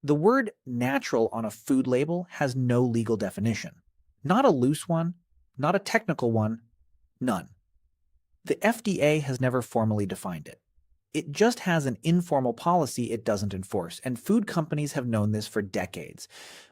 The word natural on a food label has no legal definition. Not a loose one, not a technical one, none. The FDA has never formally defined it. It just has an informal policy it doesn't enforce, and food companies have known this for decades,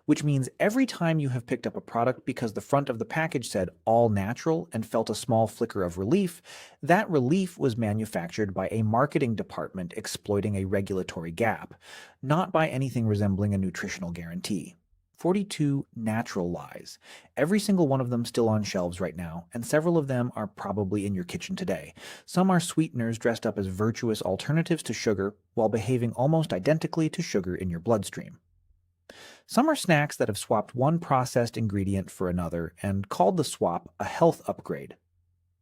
which means every time you have picked up a product because the front of the package said all natural and felt a small flicker of relief, that relief was manufactured by a marketing department exploiting a regulatory gap, not by anything resembling a nutritional guarantee. 42 natural lies. Every single one of them still on shelves right now, and several of them are probably in your kitchen today. Some are sweeteners dressed up as virtuous alternatives to sugar while behaving almost identically to sugar in your bloodstream. Some are snacks that have swapped one processed ingredient for another and called the swap a health upgrade.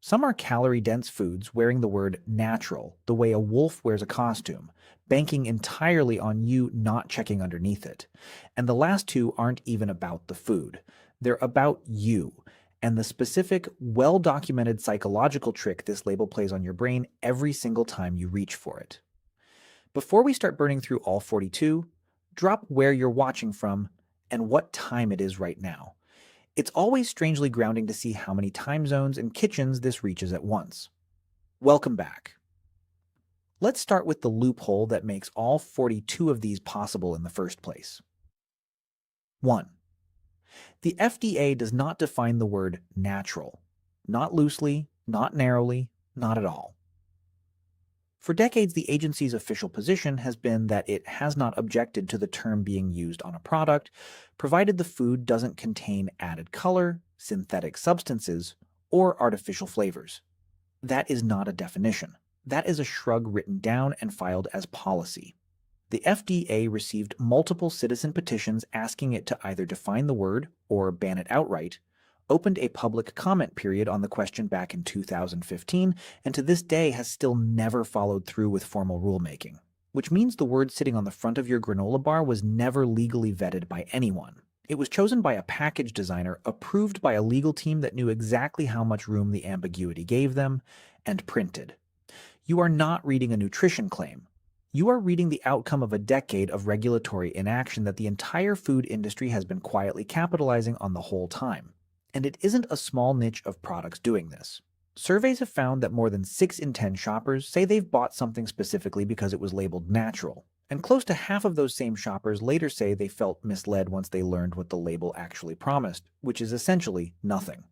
Some are calorie-dense foods wearing the word natural the way a wolf wears a costume, banking entirely on you not checking underneath it. And the last two aren't even about the food. They're about you and the specific, well-documented psychological trick this label plays on your brain every single time you reach for it. Before we start burning through all 42, drop where you're watching from and what time it is right now. It's always strangely grounding to see how many time zones and kitchens this reaches at once. Welcome back. Let's start with the loophole that makes all 42 of these possible in the first place. 1. The FDA does not define the word natural. Not loosely, not narrowly, not at all. For decades, the agency's official position has been that it has not objected to the term being used on a product, provided the food doesn't contain added color, synthetic substances, or artificial flavors. That is not a definition. That is a shrug written down and filed as policy. The FDA received multiple citizen petitions asking it to either define the word or ban it outright, opened a public comment period on the question back in 2015, and to this day has still never followed through with formal rulemaking, which means the word sitting on the front of your granola bar was never legally vetted by anyone. It was chosen by a package designer, approved by a legal team that knew exactly how much room the ambiguity gave them, and printed. You are not reading a nutrition claim. You are reading the outcome of a decade of regulatory inaction that the entire food industry has been quietly capitalizing on the whole time. And it isn't a small niche of products doing this. Surveys have found that more than 6 in 10 shoppers say they've bought something specifically because it was labeled natural, and close to half of those same shoppers later say they felt misled once they learned what the label actually promised, which is essentially nothing.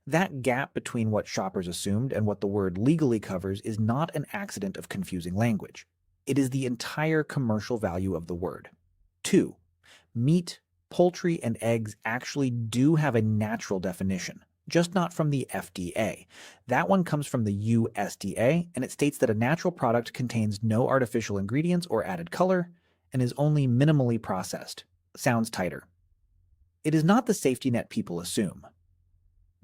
That gap between what shoppers assumed and what the word legally covers is not an accident of confusing language. It is the entire commercial value of the word. 2. Meat, poultry, and eggs actually do have a natural definition, just not from the FDA. That one comes from the USDA, and it states that a natural product contains no artificial ingredients or added color and is only minimally processed. Sounds tighter. It is not the safety net people assume.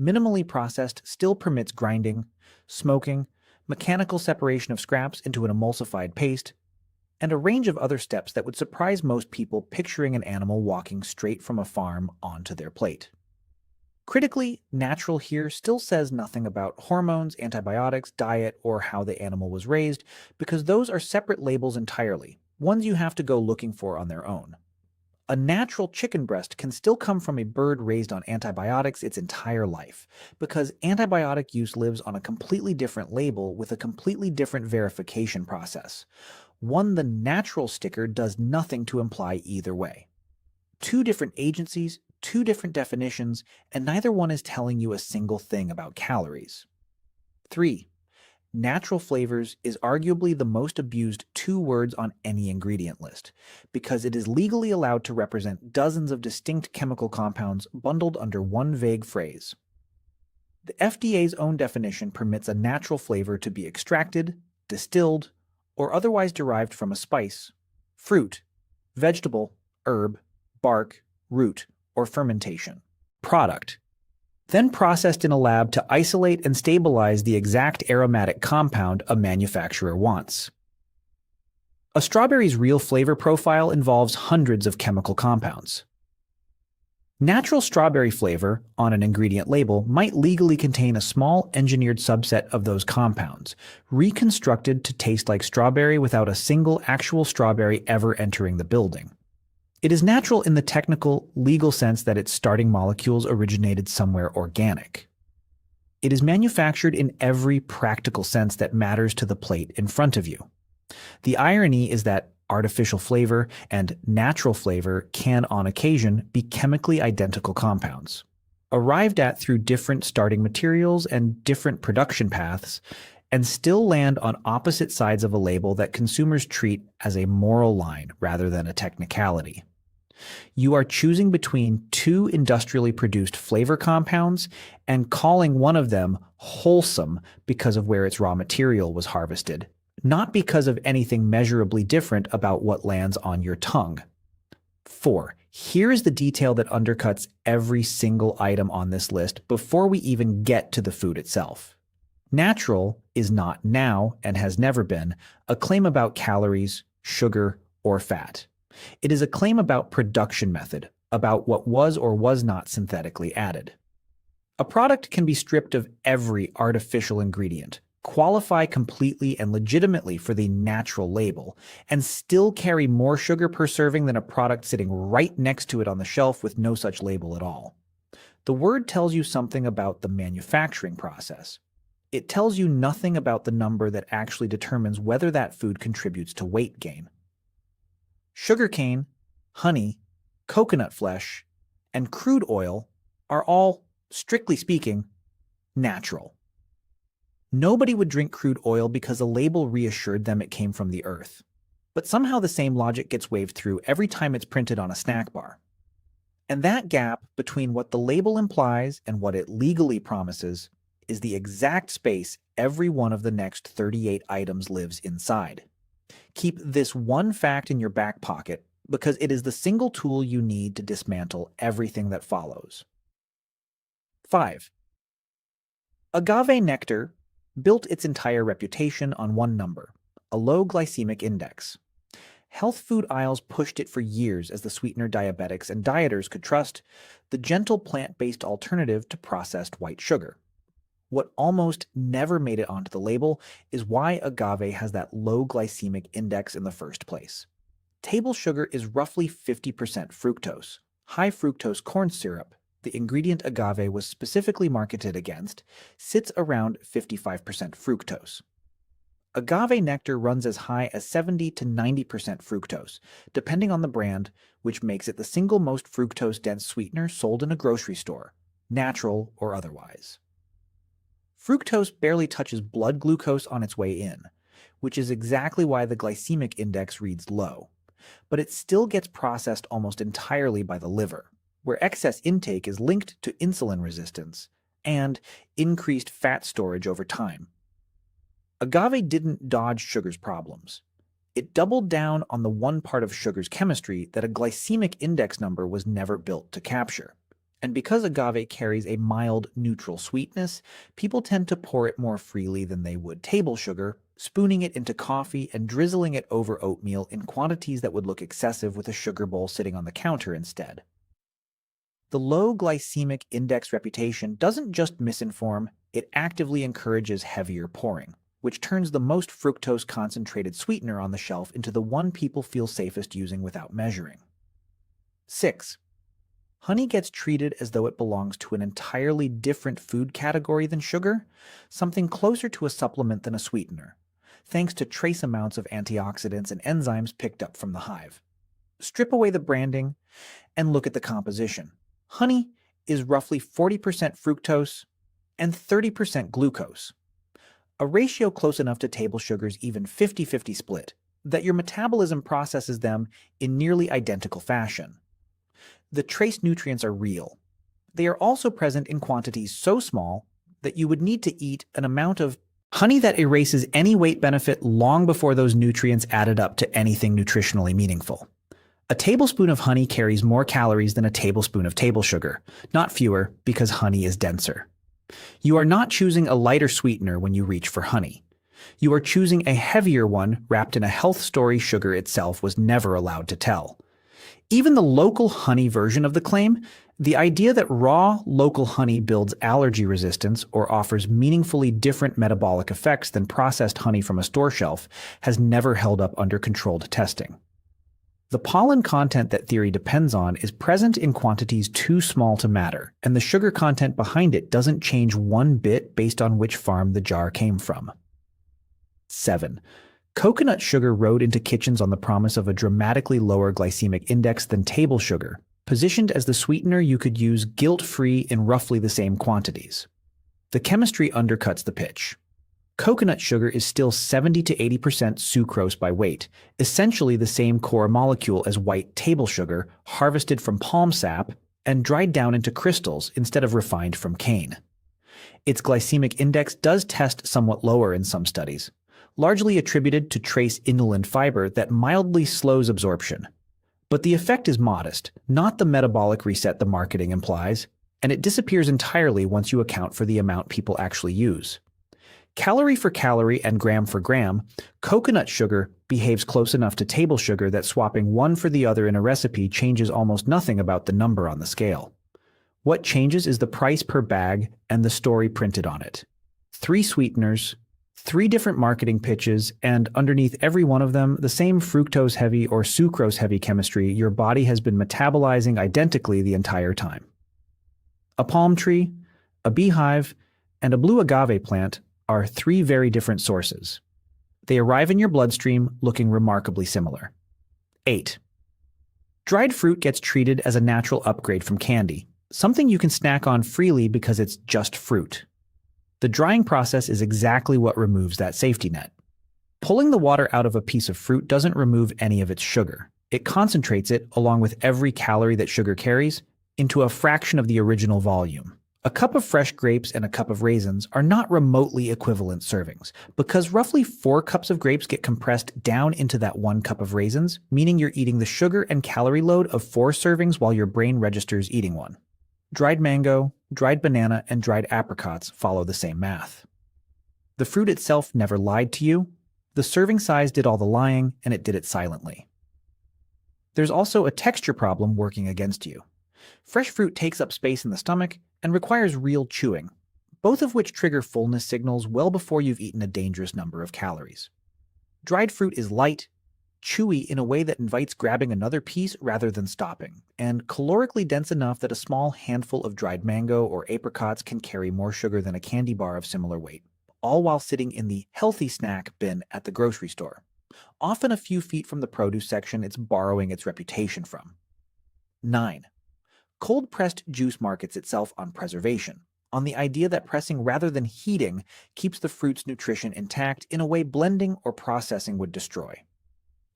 Minimally processed still permits grinding, smoking, mechanical separation of scraps into an emulsified paste, and a range of other steps that would surprise most people picturing an animal walking straight from a farm onto their plate. Critically, natural here still says nothing about hormones, antibiotics, diet, or how the animal was raised, because those are separate labels entirely, ones you have to go looking for on their own. A natural chicken breast can still come from a bird raised on antibiotics its entire life, because antibiotic use lives on a completely different label with a completely different verification process. One the natural sticker does nothing to imply either way. 2 different agencies, 2 different definitions, and neither one is telling you a single thing about calories. 3. Natural flavors is arguably the most abused 2 words on any ingredient list, because it is legally allowed to represent dozens of distinct chemical compounds bundled under one vague phrase. The FDA's own definition permits a natural flavor to be extracted, distilled, or otherwise derived from a spice, fruit, vegetable, herb, bark, root, or fermentation. Product. Then processed in a lab to isolate and stabilize the exact aromatic compound a manufacturer wants. A strawberry's real flavor profile involves hundreds of chemical compounds. Natural strawberry flavor on an ingredient label might legally contain a small engineered subset of those compounds, reconstructed to taste like strawberry without a single actual strawberry ever entering the building. It is natural in the technical, legal sense that its starting molecules originated somewhere organic. It is manufactured in every practical sense that matters to the plate in front of you. The irony is that artificial flavor and natural flavor can, on occasion, be chemically identical compounds. Arrived at through different starting materials and different production paths, and still land on opposite sides of a label that consumers treat as a moral line rather than a technicality. You are choosing between two industrially produced flavor compounds and calling one of them wholesome because of where its raw material was harvested, not because of anything measurably different about what lands on your tongue. 4. Here is the detail that undercuts every single item on this list before we even get to the food itself. Natural is not now, and has never been, a claim about calories, sugar, or fat. It is a claim about production method, about what was or was not synthetically added. A product can be stripped of every artificial ingredient, qualify completely and legitimately for the natural label, and still carry more sugar per serving than a product sitting right next to it on the shelf with no such label at all. The word tells you something about the manufacturing process. It tells you nothing about the number that actually determines whether that food contributes to weight gain. Sugarcane, honey, coconut flesh, and crude oil are all, strictly speaking, natural. Nobody would drink crude oil because a label reassured them it came from the earth. But somehow the same logic gets waved through every time it's printed on a snack bar. And that gap between what the label implies and what it legally promises is the exact space every one of the next 38 items lives inside. Keep this one fact in your back pocket because it is the single tool you need to dismantle everything that follows. 5. Agave nectar built its entire reputation on one number, a low glycemic index. Health food aisles pushed it for years as the sweetener diabetics and dieters could trust, the gentle plant-based alternative to processed white sugar. What almost never made it onto the label is why agave has that low glycemic index in the first place. Table sugar is roughly 50% fructose. High fructose corn syrup, the ingredient agave was specifically marketed against, sits around 55% fructose. Agave nectar runs as high as 70 to 90% fructose, depending on the brand, which makes it the single most fructose-dense sweetener sold in a grocery store, natural or otherwise. Fructose barely touches blood glucose on its way in, which is exactly why the glycemic index reads low. But it still gets processed almost entirely by the liver, where excess intake is linked to insulin resistance and increased fat storage over time. Agave didn't dodge sugar's problems. It doubled down on the one part of sugar's chemistry that a glycemic index number was never built to capture. And because agave carries a mild, neutral sweetness, people tend to pour it more freely than they would table sugar, spooning it into coffee and drizzling it over oatmeal in quantities that would look excessive with a sugar bowl sitting on the counter instead. The low glycemic index reputation doesn't just misinform, it actively encourages heavier pouring, which turns the most fructose-concentrated sweetener on the shelf into the one people feel safest using without measuring. 6. Honey gets treated as though it belongs to an entirely different food category than sugar, something closer to a supplement than a sweetener, thanks to trace amounts of antioxidants and enzymes picked up from the hive. Strip away the branding and look at the composition. Honey is roughly 40% fructose and 30% glucose, a ratio close enough to table sugar's even 50-50 split that your metabolism processes them in nearly identical fashion. The trace nutrients are real. They are also present in quantities so small that you would need to eat an amount of honey that erases any weight benefit long before those nutrients added up to anything nutritionally meaningful. A tablespoon of honey carries more calories than a tablespoon of table sugar, not fewer because honey is denser. You are not choosing a lighter sweetener when you reach for honey. You are choosing a heavier one wrapped in a health story sugar itself was never allowed to tell. Even the local honey version of the claim, the idea that raw, local honey builds allergy resistance or offers meaningfully different metabolic effects than processed honey from a store shelf, has never held up under controlled testing. The pollen content that theory depends on is present in quantities too small to matter, and the sugar content behind it doesn't change one bit based on which farm the jar came from. 7. Coconut sugar rode into kitchens on the promise of a dramatically lower glycemic index than table sugar, positioned as the sweetener you could use guilt-free in roughly the same quantities. The chemistry undercuts the pitch. Coconut sugar is still 70 to 80% sucrose by weight, essentially the same core molecule as white table sugar, harvested from palm sap and dried down into crystals instead of refined from cane. Its glycemic index does test somewhat lower in some studies, largely attributed to trace inulin fiber that mildly slows absorption. But the effect is modest, not the metabolic reset the marketing implies, and it disappears entirely once you account for the amount people actually use. Calorie for calorie and gram for gram, coconut sugar behaves close enough to table sugar that swapping one for the other in a recipe changes almost nothing about the number on the scale. What changes is the price per bag and the story printed on it. 3 sweeteners, 3 different marketing pitches, and underneath every one of them, the same fructose-heavy or sucrose-heavy chemistry your body has been metabolizing identically the entire time. A palm tree, a beehive, and a blue agave plant are 3 very different sources. They arrive in your bloodstream looking remarkably similar. 8. Dried fruit gets treated as a natural upgrade from candy, something you can snack on freely because it's just fruit. The drying process is exactly what removes that safety net. Pulling the water out of a piece of fruit doesn't remove any of its sugar. It concentrates it, along with every calorie that sugar carries, into a fraction of the original volume. A cup of fresh grapes and a cup of raisins are not remotely equivalent servings, because roughly 4 cups of grapes get compressed down into that 1 cup of raisins, meaning you're eating the sugar and calorie load of 4 servings while your brain registers eating one. Dried mango, dried banana, and dried apricots follow the same math. The fruit itself never lied to you. The serving size did all the lying, and it did it silently. There's also a texture problem working against you. Fresh fruit takes up space in the stomach and requires real chewing, both of which trigger fullness signals well before you've eaten a dangerous number of calories. Dried fruit is light, chewy in a way that invites grabbing another piece rather than stopping, and calorically dense enough that a small handful of dried mango or apricots can carry more sugar than a candy bar of similar weight, all while sitting in the healthy snack bin at the grocery store. Often a few feet from the produce section it's borrowing its reputation from. 9. Cold-pressed juice markets itself on preservation, on the idea that pressing rather than heating keeps the fruit's nutrition intact in a way blending or processing would destroy.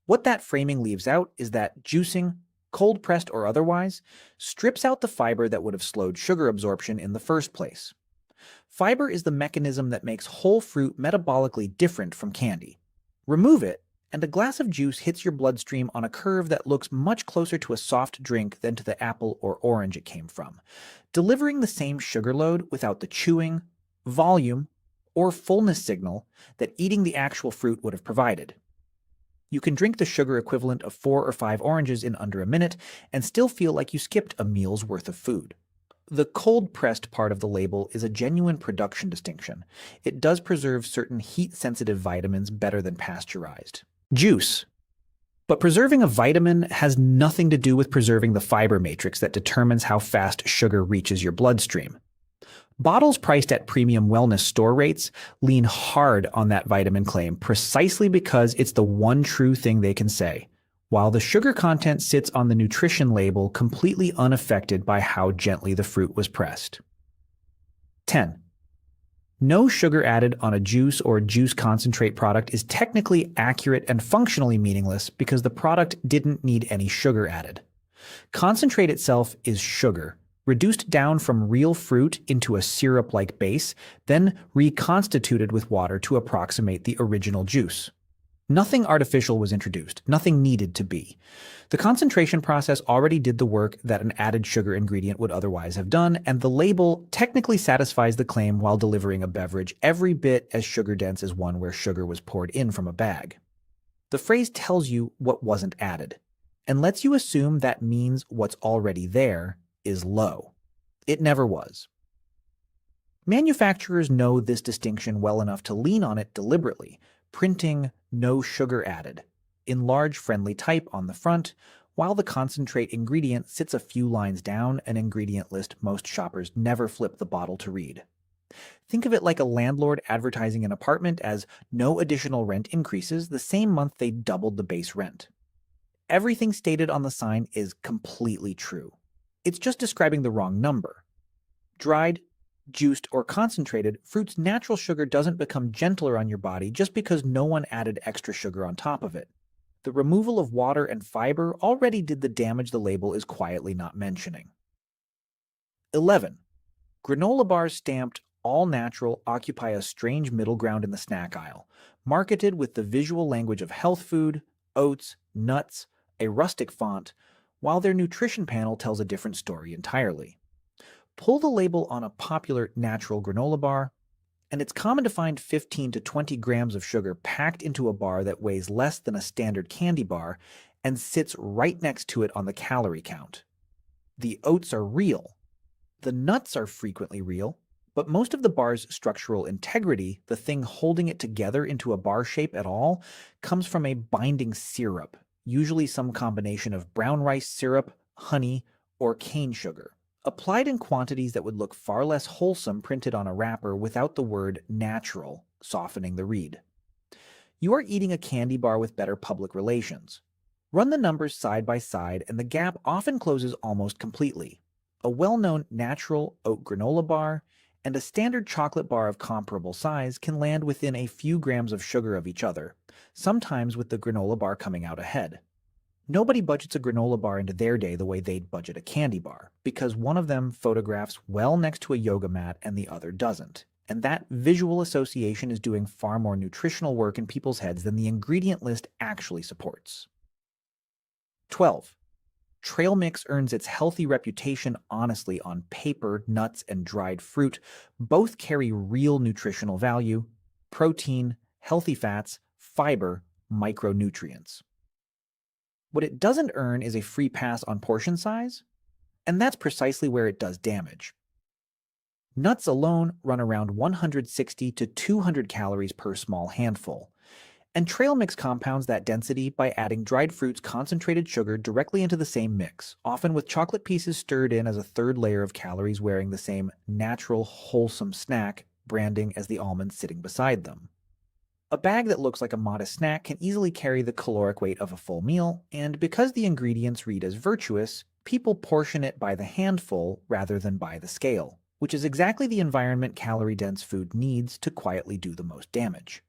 What that framing leaves out is that juicing, cold-pressed or otherwise, strips out the fiber that would have slowed sugar absorption in the first place. Fiber is the mechanism that makes whole fruit metabolically different from candy. Remove it, and a glass of juice hits your bloodstream on a curve that looks much closer to a soft drink than to the apple or orange it came from, delivering the same sugar load without the chewing, volume, or fullness signal that eating the actual fruit would have provided. You can drink the sugar equivalent of 4 or 5 oranges in under a minute and still feel like you skipped a meal's worth of food. The cold-pressed part of the label is a genuine production distinction. It does preserve certain heat-sensitive vitamins better than pasteurized. Juice. But preserving a vitamin has nothing to do with preserving the fiber matrix that determines how fast sugar reaches your bloodstream. Bottles priced at premium wellness store rates lean hard on that vitamin claim precisely because it's the one true thing they can say, while the sugar content sits on the nutrition label completely unaffected by how gently the fruit was pressed. 10. No sugar added on a juice or juice concentrate product is technically accurate and functionally meaningless because the product didn't need any sugar added. Concentrate itself is sugar, reduced down from real fruit into a syrup-like base, then reconstituted with water to approximate the original juice. Nothing artificial was introduced, nothing needed to be. The concentration process already did the work that an added sugar ingredient would otherwise have done, and the label technically satisfies the claim while delivering a beverage every bit as sugar-dense as one where sugar was poured in from a bag. The phrase tells you what wasn't added, and lets you assume that means what's already there is low. It never was. Manufacturers know this distinction well enough to lean on it deliberately, printing no sugar added, in large friendly type on the front, while the concentrate ingredient sits a few lines down, an ingredient list most shoppers never flip the bottle to read. Think of it like a landlord advertising an apartment as no additional rent increases the same month they doubled the base rent. Everything stated on the sign is completely true. It's just describing the wrong number. Dried, juiced, or concentrated, fruit's natural sugar doesn't become gentler on your body just because no one added extra sugar on top of it. The removal of water and fiber already did the damage the label is quietly not mentioning. 11. Granola bars stamped all natural occupy a strange middle ground in the snack aisle, marketed with the visual language of health food, oats, nuts, a rustic font, while their nutrition panel tells a different story entirely. Pull the label on a popular natural granola bar, and it's common to find 15 to 20 grams of sugar packed into a bar that weighs less than a standard candy bar and sits right next to it on the calorie count. The oats are real. The nuts are frequently real, but most of the bar's structural integrity, the thing holding it together into a bar shape at all, comes from a binding syrup, usually some combination of brown rice syrup, honey, or cane sugar, applied in quantities that would look far less wholesome printed on a wrapper without the word natural softening the read. You are eating a candy bar with better public relations. Run the numbers side by side, and the gap often closes almost completely. A well-known natural oat granola bar and a standard chocolate bar of comparable size can land within a few grams of sugar of each other, sometimes with the granola bar coming out ahead. Nobody budgets a granola bar into their day the way they'd budget a candy bar, because one of them photographs well next to a yoga mat and the other doesn't. And that visual association is doing far more nutritional work in people's heads than the ingredient list actually supports. 12. Trail mix earns its healthy reputation honestly on paper, nuts, and dried fruit. Both carry real nutritional value: protein, healthy fats, fiber, micronutrients. What it doesn't earn is a free pass on portion size, and that's precisely where it does damage. Nuts alone run around 160 to 200 calories per small handful, and trail mix compounds that density by adding dried fruit's concentrated sugar directly into the same mix, often with chocolate pieces stirred in as a third layer of calories wearing the same natural, wholesome snack branding as the almonds sitting beside them. A bag that looks like a modest snack can easily carry the caloric weight of a full meal, and because the ingredients read as virtuous, people portion it by the handful rather than by the scale, which is exactly the environment calorie-dense food needs to quietly do the most damage.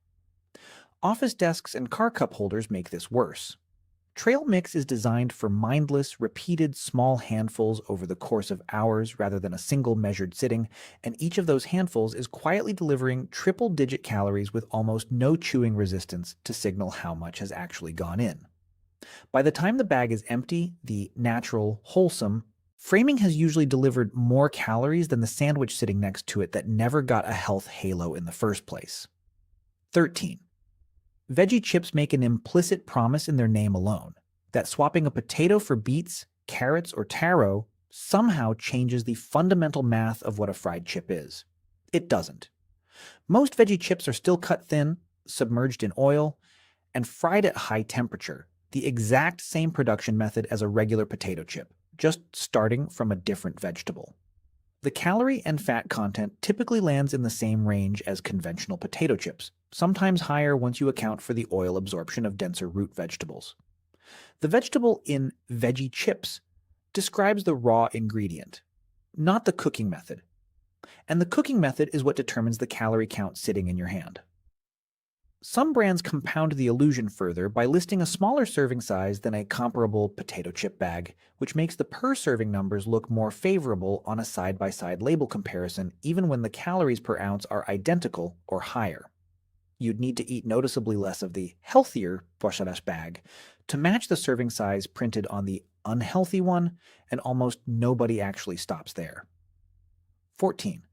Office desks and car cup holders make this worse. Trail mix is designed for mindless, repeated small handfuls over the course of hours rather than a single measured sitting, and each of those handfuls is quietly delivering triple-digit calories with almost no chewing resistance to signal how much has actually gone in. By the time the bag is empty, the natural, wholesome framing has usually delivered more calories than the sandwich sitting next to it that never got a health halo in the first place. 13. Veggie chips make an implicit promise in their name alone, that swapping a potato for beets, carrots, or taro somehow changes the fundamental math of what a fried chip is. It doesn't. Most veggie chips are still cut thin, submerged in oil, and fried at high temperature, the exact same production method as a regular potato chip, just starting from a different vegetable. The calorie and fat content typically lands in the same range as conventional potato chips, sometimes higher once you account for the oil absorption of denser root vegetables. The vegetable in veggie chips describes the raw ingredient, not the cooking method. And the cooking method is what determines the calorie count sitting in your hand. Some brands compound the illusion further by listing a smaller serving size than a comparable potato chip bag, which makes the per-serving numbers look more favorable on a side-by-side label comparison even when the calories per ounce are identical or higher. You'd need to eat noticeably less of the healthier pochadash bag to match the serving size printed on the unhealthy one, and almost nobody actually stops there. 14.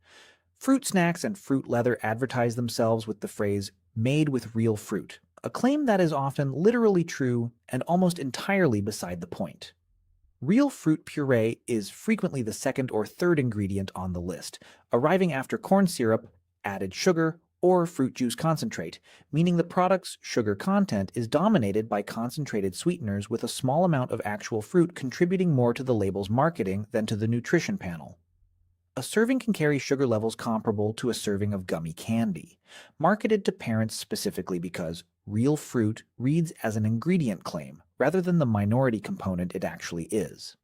Fruit snacks and fruit leather advertise themselves with the phrase "made with real fruit," a claim that is often literally true and almost entirely beside the point. Real fruit puree is frequently the second or third ingredient on the list, arriving after corn syrup, added sugar, or fruit juice concentrate, meaning the product's sugar content is dominated by concentrated sweeteners with a small amount of actual fruit contributing more to the label's marketing than to the nutrition panel. A serving can carry sugar levels comparable to a serving of gummy candy, marketed to parents specifically because real fruit reads as an ingredient claim rather than the minority component it actually is.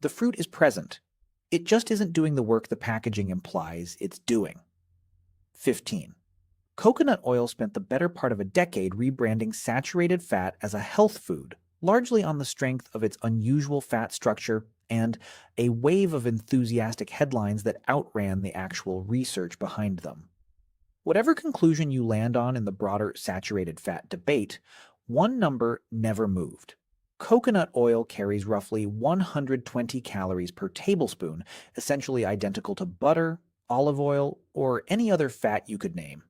The fruit is present. It just isn't doing the work the packaging implies it's doing. 15. Coconut oil spent the better part of a decade rebranding saturated fat as a health food, largely on the strength of its unusual fat structure and a wave of enthusiastic headlines that outran the actual research behind them. Whatever conclusion you land on in the broader saturated fat debate, one number never moved. Coconut oil carries roughly 120 calories per tablespoon, essentially identical to butter, olive oil, or any other fat you could name.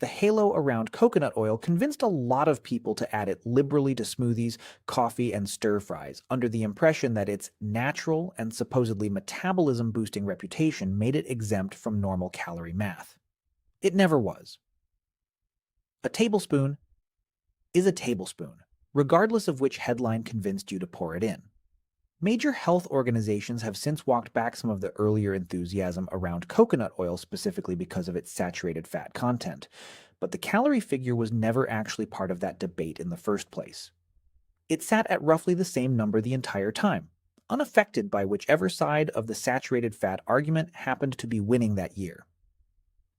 The halo around coconut oil convinced a lot of people to add it liberally to smoothies, coffee, and stir-fries, under the impression that its natural and supposedly metabolism-boosting reputation made it exempt from normal calorie math. It never was. A tablespoon is a tablespoon, regardless of which headline convinced you to pour it in. Major health organizations have since walked back some of the earlier enthusiasm around coconut oil specifically because of its saturated fat content, but the calorie figure was never actually part of that debate in the first place. It sat at roughly the same number the entire time, unaffected by whichever side of the saturated fat argument happened to be winning that year.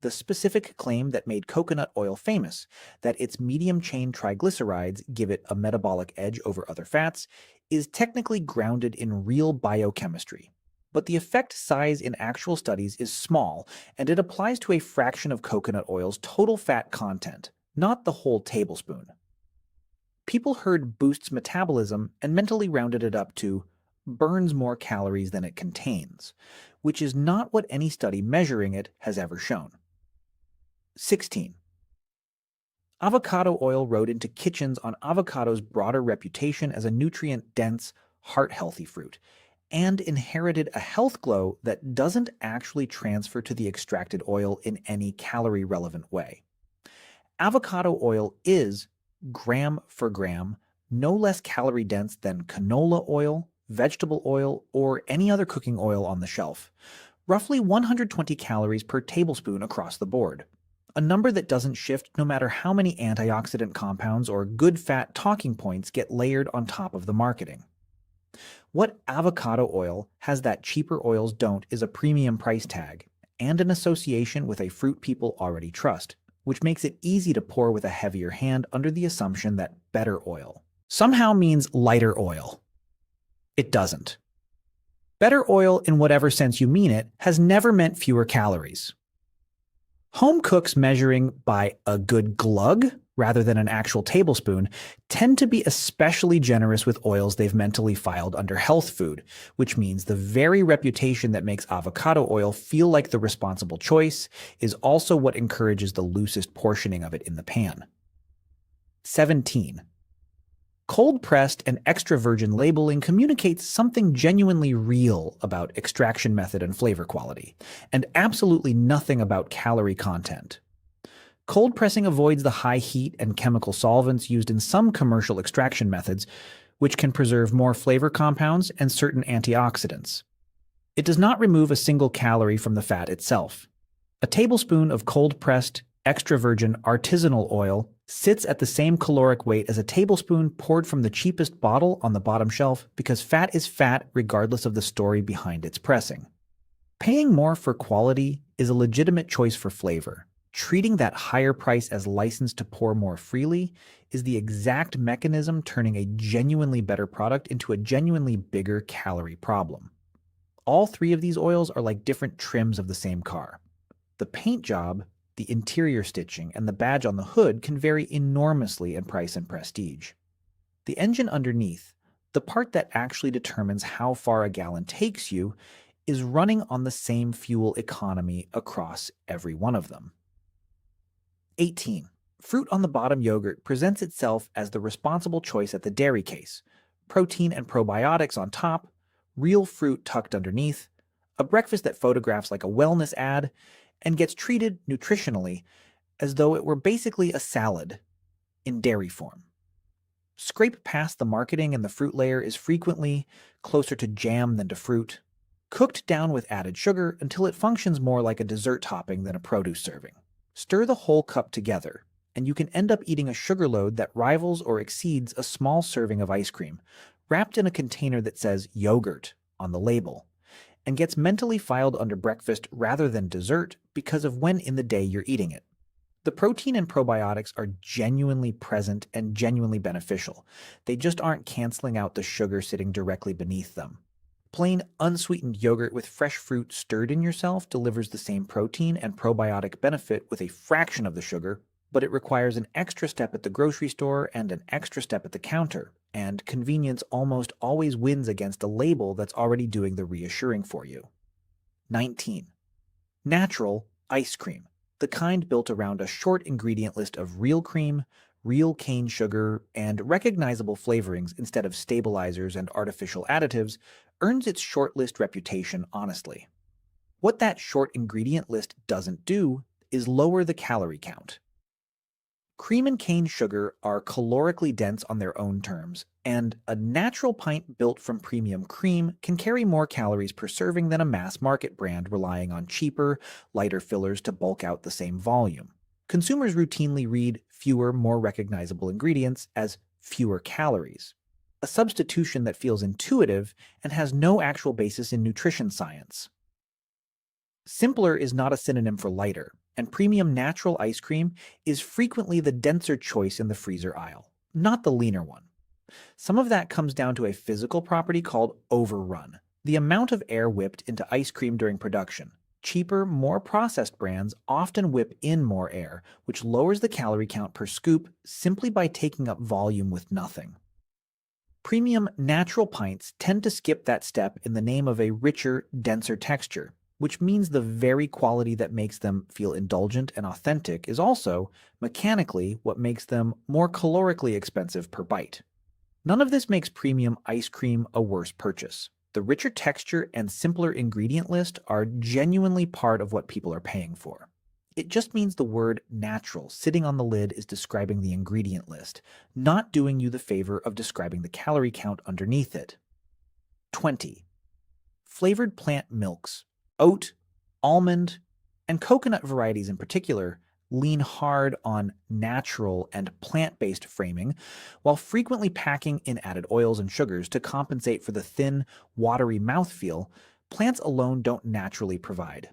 The specific claim that made coconut oil famous, that its medium-chain triglycerides give it a metabolic edge over other fats, is technically grounded in real biochemistry. But the effect size in actual studies is small, and it applies to a fraction of coconut oil's total fat content, not the whole tablespoon. People heard boosts metabolism and mentally rounded it up to burns more calories than it contains, which is not what any study measuring it has ever shown. 16. Avocado oil rode into kitchens on avocado's broader reputation as a nutrient-dense, heart-healthy fruit, and inherited a health glow that doesn't actually transfer to the extracted oil in any calorie-relevant way. Avocado oil is, gram for gram, no less calorie-dense than canola oil, vegetable oil, or any other cooking oil on the shelf. Roughly 120 calories per tablespoon across the board. A number that doesn't shift no matter how many antioxidant compounds or good fat talking points get layered on top of the marketing. What avocado oil has that cheaper oils don't is a premium price tag, and an association with a fruit people already trust, which makes it easy to pour with a heavier hand under the assumption that better oil somehow means lighter oil. It doesn't. Better oil, in whatever sense you mean it, has never meant fewer calories. Home cooks measuring by a good glug rather than an actual tablespoon tend to be especially generous with oils they've mentally filed under health food, which means the very reputation that makes avocado oil feel like the responsible choice is also what encourages the loosest portioning of it in the pan. 17. Cold-pressed and extra virgin labeling communicates something genuinely real about extraction method and flavor quality, and absolutely nothing about calorie content. Cold pressing avoids the high heat and chemical solvents used in some commercial extraction methods, which can preserve more flavor compounds and certain antioxidants. It does not remove a single calorie from the fat itself. A tablespoon of cold-pressed, extra virgin artisanal oil sits at the same caloric weight as a tablespoon poured from the cheapest bottle on the bottom shelf because fat is fat regardless of the story behind its pressing. Paying more for quality is a legitimate choice for flavor. Treating that higher price as license to pour more freely is the exact mechanism turning a genuinely better product into a genuinely bigger calorie problem. All three of these oils are like different trims of the same car. The paint job, the interior stitching, and the badge on the hood can vary enormously in price and prestige. The engine underneath, the part that actually determines how far a gallon takes you, is running on the same fuel economy across every one of them. 18. Fruit on the bottom yogurt presents itself as the responsible choice at the dairy case. Protein and probiotics on top, real fruit tucked underneath, a breakfast that photographs like a wellness ad, and gets treated nutritionally as though it were basically a salad in dairy form. Scrape past the marketing and the fruit layer is frequently closer to jam than to fruit, cooked down with added sugar until it functions more like a dessert topping than a produce serving. Stir the whole cup together, and you can end up eating a sugar load that rivals or exceeds a small serving of ice cream, wrapped in a container that says yogurt on the label, and gets mentally filed under breakfast rather than dessert because of when in the day you're eating it. The protein and probiotics are genuinely present and genuinely beneficial. They just aren't canceling out the sugar sitting directly beneath them. Plain unsweetened yogurt with fresh fruit stirred in yourself delivers the same protein and probiotic benefit with a fraction of the sugar, but it requires an extra step at the grocery store and an extra step at the counter, and convenience almost always wins against a label that's already doing the reassuring for you. 19. Natural ice cream, the kind built around a short ingredient list of real cream, real cane sugar, and recognizable flavorings instead of stabilizers and artificial additives, earns its short list reputation honestly. What that short ingredient list doesn't do is lower the calorie count. Cream and cane sugar are calorically dense on their own terms, and a natural pint built from premium cream can carry more calories per serving than a mass market brand relying on cheaper, lighter fillers to bulk out the same volume. Consumers routinely read fewer, more recognizable ingredients as fewer calories, a substitution that feels intuitive and has no actual basis in nutrition science. Simpler is not a synonym for lighter, and premium natural ice cream is frequently the denser choice in the freezer aisle, not the leaner one. Some of that comes down to a physical property called overrun, the amount of air whipped into ice cream during production. Cheaper, more processed brands often whip in more air, which lowers the calorie count per scoop simply by taking up volume with nothing. Premium natural pints tend to skip that step in the name of a richer, denser texture, which means the very quality that makes them feel indulgent and authentic is also, mechanically, what makes them more calorically expensive per bite. None of this makes premium ice cream a worse purchase. The richer texture and simpler ingredient list are genuinely part of what people are paying for. It just means the word natural sitting on the lid is describing the ingredient list, not doing you the favor of describing the calorie count underneath it. 20. Flavored plant milks. Oat, almond, and coconut varieties in particular lean hard on natural and plant-based framing, while frequently packing in added oils and sugars to compensate for the thin, watery mouthfeel plants alone don't naturally provide.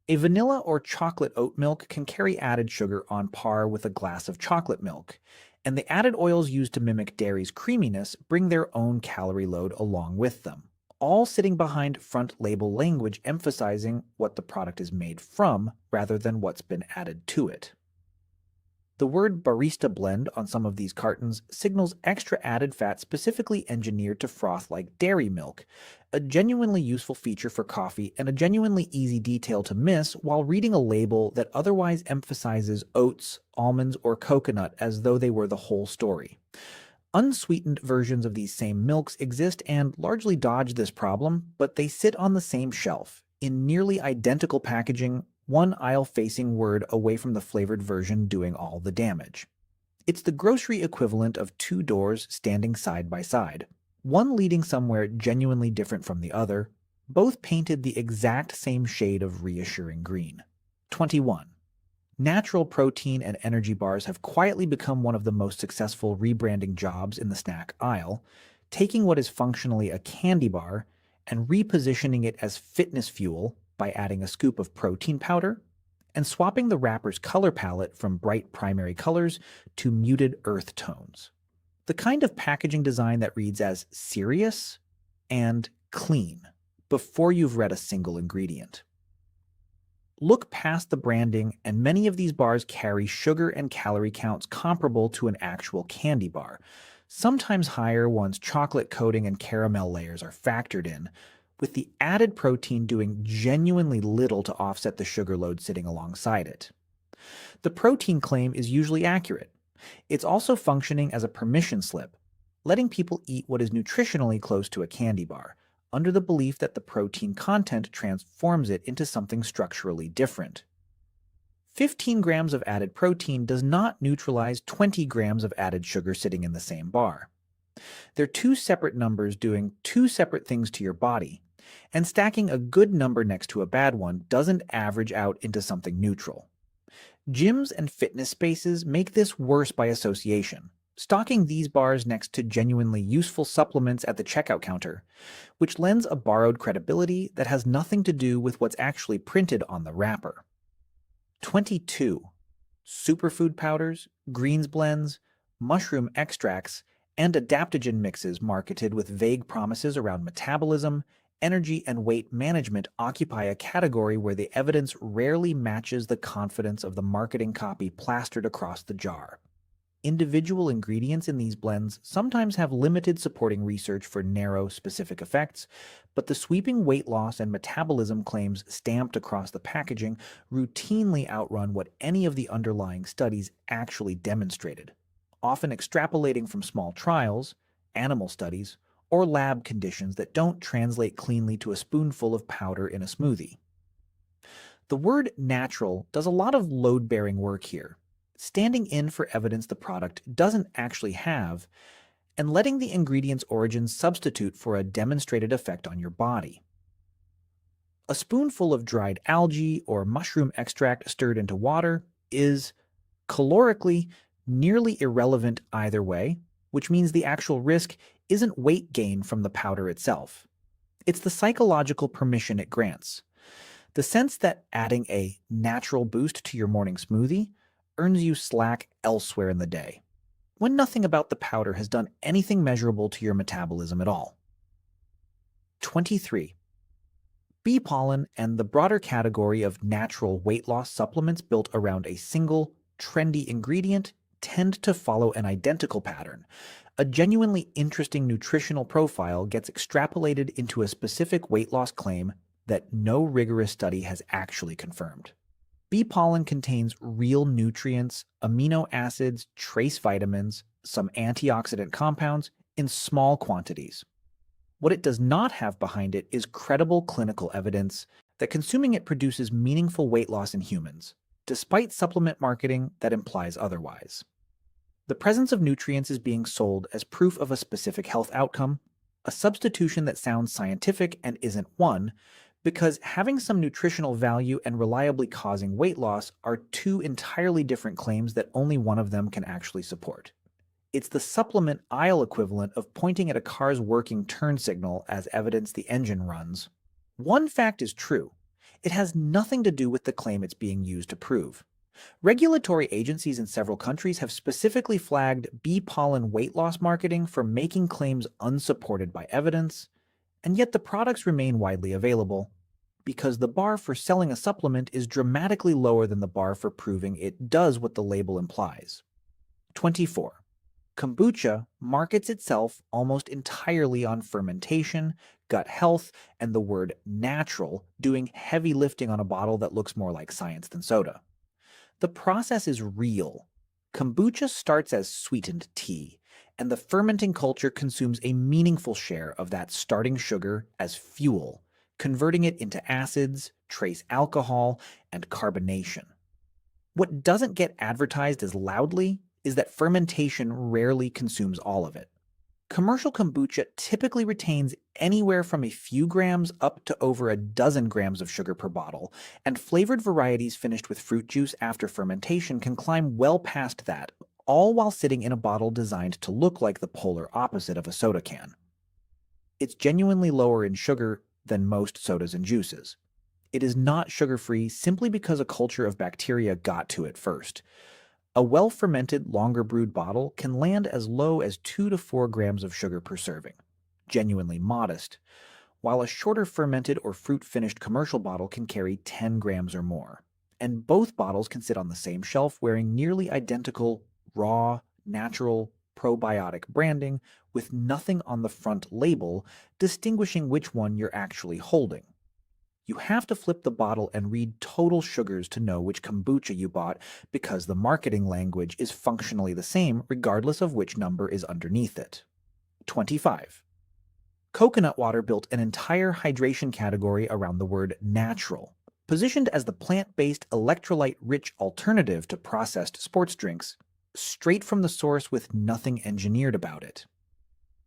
A vanilla or chocolate oat milk can carry added sugar on par with a glass of chocolate milk, and the added oils used to mimic dairy's creaminess bring their own calorie load along with them, all sitting behind front label language emphasizing what the product is made from rather than what's been added to it. The word barista blend on some of these cartons signals extra added fat specifically engineered to froth like dairy milk, a genuinely useful feature for coffee and a genuinely easy detail to miss while reading a label that otherwise emphasizes oats, almonds, or coconut as though they were the whole story. Unsweetened versions of these same milks exist and largely dodge this problem, but they sit on the same shelf, in nearly identical packaging, one aisle-facing word away from the flavored version doing all the damage. It's the grocery equivalent of two doors standing side by side, one leading somewhere genuinely different from the other, both painted the exact same shade of reassuring green. 21. Natural protein and energy bars have quietly become one of the most successful rebranding jobs in the snack aisle, taking what is functionally a candy bar and repositioning it as fitness fuel by adding a scoop of protein powder and swapping the wrapper's color palette from bright primary colors to muted earth tones. The kind of packaging design that reads as serious and clean before you've read a single ingredient. Look past the branding, and many of these bars carry sugar and calorie counts comparable to an actual candy bar, sometimes higher once chocolate coating and caramel layers are factored in, with the added protein doing genuinely little to offset the sugar load sitting alongside it. The protein claim is usually accurate. It's also functioning as a permission slip, letting people eat what is nutritionally close to a candy bar, under the belief that the protein content transforms it into something structurally different. 15 grams of added protein does not neutralize 20 grams of added sugar sitting in the same bar. They're two separate numbers doing two separate things to your body, and stacking a good number next to a bad one doesn't average out into something neutral. Gyms and fitness spaces make this worse by association, stocking these bars next to genuinely useful supplements at the checkout counter, which lends a borrowed credibility that has nothing to do with what's actually printed on the wrapper. 22. Superfood powders, greens blends, mushroom extracts, and adaptogen mixes marketed with vague promises around metabolism, energy, and weight management occupy a category where the evidence rarely matches the confidence of the marketing copy plastered across the jar. Individual ingredients in these blends sometimes have limited supporting research for narrow, specific effects, but the sweeping weight loss and metabolism claims stamped across the packaging routinely outrun what any of the underlying studies actually demonstrated, often extrapolating from small trials, animal studies, or lab conditions that don't translate cleanly to a spoonful of powder in a smoothie. The word natural does a lot of load-bearing work here, standing in for evidence the product doesn't actually have, and letting the ingredient's origin substitute for a demonstrated effect on your body. A spoonful of dried algae or mushroom extract stirred into water is, calorically, nearly irrelevant either way, which means the actual risk isn't weight gain from the powder itself. It's the psychological permission it grants. The sense that adding a natural boost to your morning smoothie earns you slack elsewhere in the day, when nothing about the powder has done anything measurable to your metabolism at all. 23. Bee pollen and the broader category of natural weight loss supplements built around a single, trendy ingredient tend to follow an identical pattern. A genuinely interesting nutritional profile gets extrapolated into a specific weight loss claim that no rigorous study has actually confirmed. Bee pollen contains real nutrients, amino acids, trace vitamins, some antioxidant compounds in small quantities. What it does not have behind it is credible clinical evidence that consuming it produces meaningful weight loss in humans, despite supplement marketing that implies otherwise. The presence of nutrients is being sold as proof of a specific health outcome, a substitution that sounds scientific and isn't one, because having some nutritional value and reliably causing weight loss are two entirely different claims that only one of them can actually support. It's the supplement aisle equivalent of pointing at a car's working turn signal as evidence the engine runs. One fact is true. It has nothing to do with the claim it's being used to prove. Regulatory agencies in several countries have specifically flagged bee pollen weight loss marketing for making claims unsupported by evidence, and yet the products remain widely available, because the bar for selling a supplement is dramatically lower than the bar for proving it does what the label implies. 24. Kombucha markets itself almost entirely on fermentation, gut health, and the word natural, doing heavy lifting on a bottle that looks more like science than soda. The process is real. Kombucha starts as sweetened tea, and the fermenting culture consumes a meaningful share of that starting sugar as fuel, converting it into acids, trace alcohol, and carbonation. What doesn't get advertised as loudly is that fermentation rarely consumes all of it. Commercial kombucha typically retains anywhere from a few grams up to over a dozen grams of sugar per bottle, and flavored varieties finished with fruit juice after fermentation can climb well past that, all while sitting in a bottle designed to look like the polar opposite of a soda can. It's genuinely lower in sugar than most sodas and juices. It is not sugar-free simply because a culture of bacteria got to it first. A well-fermented, longer-brewed bottle can land as low as 2 to 4 grams of sugar per serving, genuinely modest, while a shorter fermented or fruit-finished commercial bottle can carry 10 grams or more. And both bottles can sit on the same shelf wearing nearly identical, raw, natural, probiotic branding with nothing on the front label distinguishing which one you're actually holding. You have to flip the bottle and read total sugars to know which kombucha you bought because the marketing language is functionally the same regardless of which number is underneath it. 25. Coconut water built an entire hydration category around the word natural. Positioned as the plant-based electrolyte-rich alternative to processed sports drinks, straight from the source with nothing engineered about it.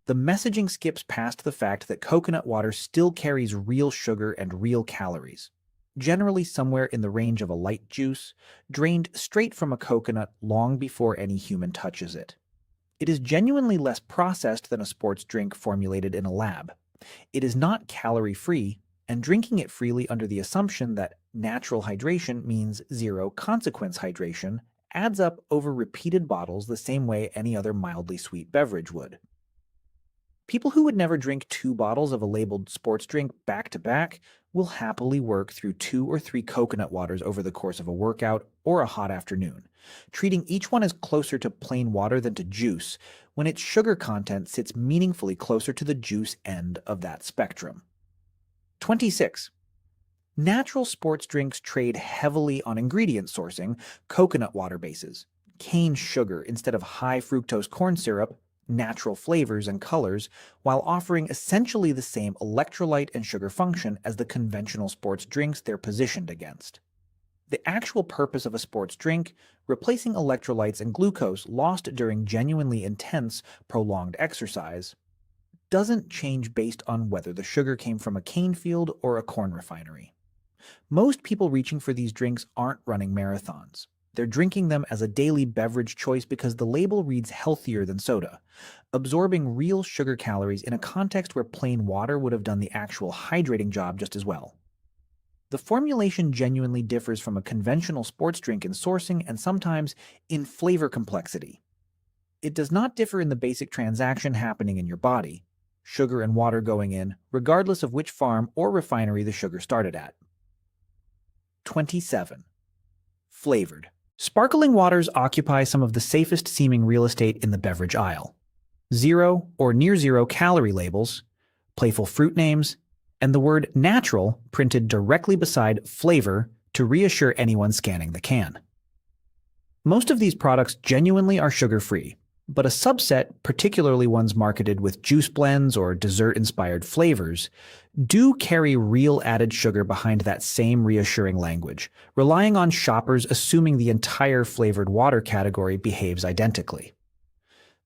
The messaging skips past the fact that coconut water still carries real sugar and real calories, generally somewhere in the range of a light juice, drained straight from a coconut long before any human touches it. It is genuinely less processed than a sports drink formulated in a lab. It is not calorie-free, and drinking it freely under the assumption that natural hydration means zero consequence hydration adds up over repeated bottles the same way any other mildly sweet beverage would. People who would never drink 2 bottles of a labeled sports drink back to back will happily work through 2 or 3 coconut waters over the course of a workout or a hot afternoon, treating each one as closer to plain water than to juice, when its sugar content sits meaningfully closer to the juice end of that spectrum. 26. Natural sports drinks trade heavily on ingredient sourcing, coconut water bases, cane sugar instead of high fructose corn syrup, natural flavors and colors, while offering essentially the same electrolyte and sugar function as the conventional sports drinks they're positioned against. The actual purpose of a sports drink, replacing electrolytes and glucose lost during genuinely intense, prolonged exercise, doesn't change based on whether the sugar came from a cane field or a corn refinery. Most people reaching for these drinks aren't running marathons. They're drinking them as a daily beverage choice because the label reads healthier than soda, absorbing real sugar calories in a context where plain water would have done the actual hydrating job just as well. The formulation genuinely differs from a conventional sports drink in sourcing and sometimes in flavor complexity. It does not differ in the basic transaction happening in your body, sugar and water going in, regardless of which farm or refinery the sugar started at. 27. Flavored. Sparkling waters occupy some of the safest seeming real estate in the beverage aisle. 0 or near 0 calorie labels, playful fruit names, and the word natural printed directly beside flavor to reassure anyone scanning the can. Most of these products genuinely are sugar-free, but a subset, particularly ones marketed with juice blends or dessert-inspired flavors, do carry real added sugar behind that same reassuring language, relying on shoppers assuming the entire flavored water category behaves identically.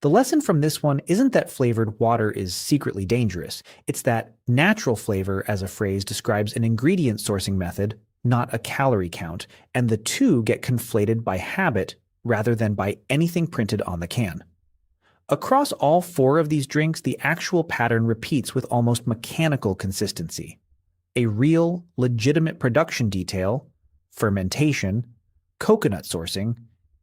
The lesson from this one isn't that flavored water is secretly dangerous, it's that natural flavor as a phrase describes an ingredient sourcing method, not a calorie count, and the two get conflated by habit rather than by anything printed on the can. Across all 4 of these drinks, the actual pattern repeats with almost mechanical consistency. A real, legitimate production detail, fermentation, coconut sourcing,